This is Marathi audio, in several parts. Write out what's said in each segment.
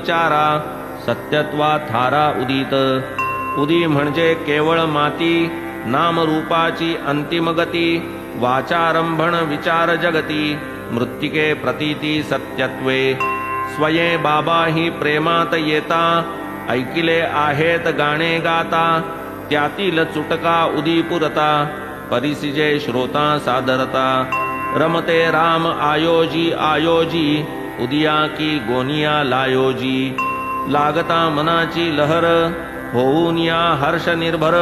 विचारा सत्यत्वा थारा उदित। उदी म्हणजे केवळ माती, नामरूपाची अंतिम गती, वाचारंभण विचार जगती, मृत्तिके प्रतीती सत्यत्वे। स्वये बाबा ही प्रेमात येता, ऐकिले आहेत गाणे गाता, त्यातील चुटका उदी पुरता, परिसिजे श्रोता सादरता। रमते राम आयोजी आयोजी, उदिया की गोनिया लायोजी। लागता मनाची लहर, होऊन या हर्ष निर्भर,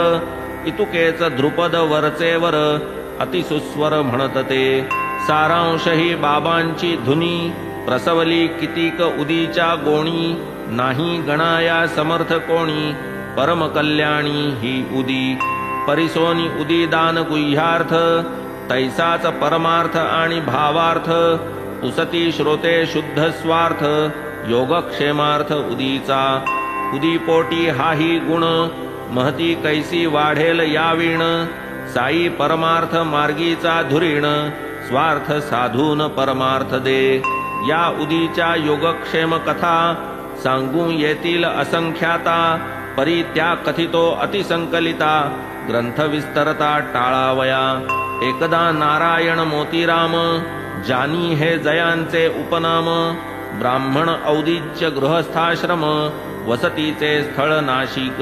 इतुकेच द्रुपद वरचेवर, अतिसुस्वर म्हणत ते। सारांश ही बाबांची धुनी, प्रसवली कितीक उदीच्या गोणी, नाही गणाया समर्थ कोणी, परम कल्याणी ही उदी। परिसोनी उदी दान गुह्यार्थ, तैसाच परमार्थ आणि भावार्थ, पुसती श्रोते शुद्ध स्वार्थ, योगक्षेमार्थ उदीचा। उदी पोटी हाही गुण, महती कैसी वाढेल यावीण, साई परमार्थ मार्गीचा धुरीण, स्वार्थ साधून परमार्थ दे। या उदीच्या योगक्षेम कथा, सांगू येतील असंख्याता, परी त्या कथितो अतिसंकलिता, ग्रंथ विस्तरता टाळावया। एकदा नारायण मोतीराम, जानी हे जयांचे उपनाम, ब्राह्मण औदिच्य गृहस्थाश्रम, वसतीचे स्थळ नाशिक।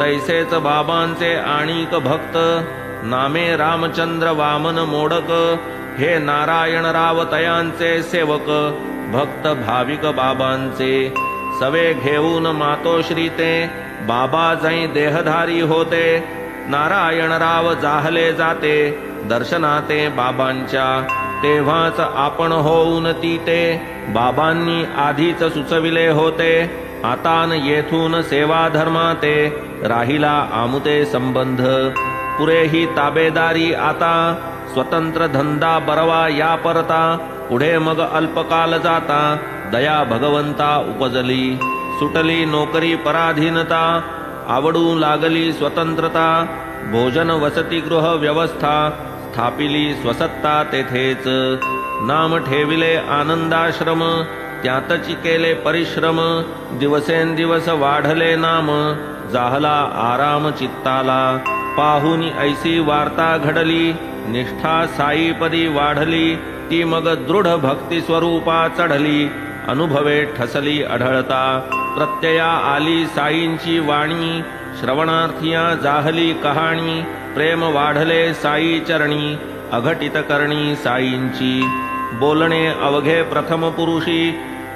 तैसेच बाबांचे आणिक भक्त, नामे रामचंद्र वामन मोडक, हे नारायणराव तयांचे सेवक, भक्त भाविक बाबांचे। सवे घेऊन मातोश्री ते, बाबा जै देहधारी होते, नारायणराव जाहले जाते, दर्शनाते बाबांच्या। तेव्हाच आपण होऊन ती ते, बाबांनी आधीच सुचविले होते, आतान येथून सेवा धर्माते, राहिला आमुते संबंध। पुरेही ताबेदारी आता, स्वतंत्र धंदा बरवा या परता, पुढे मग अल्पकाल जाता, दया भगवंता उपजली। सुटली नोकरी पराधीनता, आवडू लागली स्वतंत्रता, भोजन वसतिगृह व्यवस्था, स्थापिली स्वसत्ता तेथेच। नाम ठेविले आनंदाश्रम, त्यातची केले परिश्रम, दिवसेंदिवस वाढले नाम, जाहला आराम चित्ताला। पाहुनी ऐसी वार्ता घडली, निष्ठा साईपदी वाढली, ती मग दृढ भक्ती स्वरूपा चढली, अनुभवे ठसली आढळता। प्रत्यया आली साईंची वाणी, श्रवणार्थिया जाहली कहाणी, प्रेम वाढले साई चरणी, अघटित करणी साईंची। बोलणे अवघे प्रथम पुरुषी,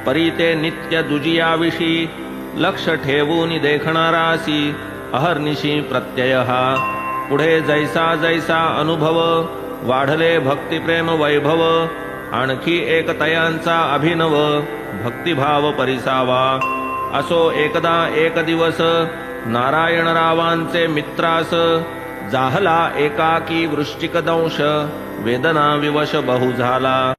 परी ते नित्य दुजियाविषी, लक्ष ठेवून देखणारासी, अहर्निशी प्रत्यय हा। पुढे जैसा जैसा अनुभव, वाढले भक्तिप्रेम वैभव, आणखी एक तयांचा अभिनव, भक्तिभाव परिसावा। असो एकदा एक दिवस, नारायणरावांचे मित्रास, जाहला एकाकी वृश्चिक दंश, वेदना विवश बहु झाला।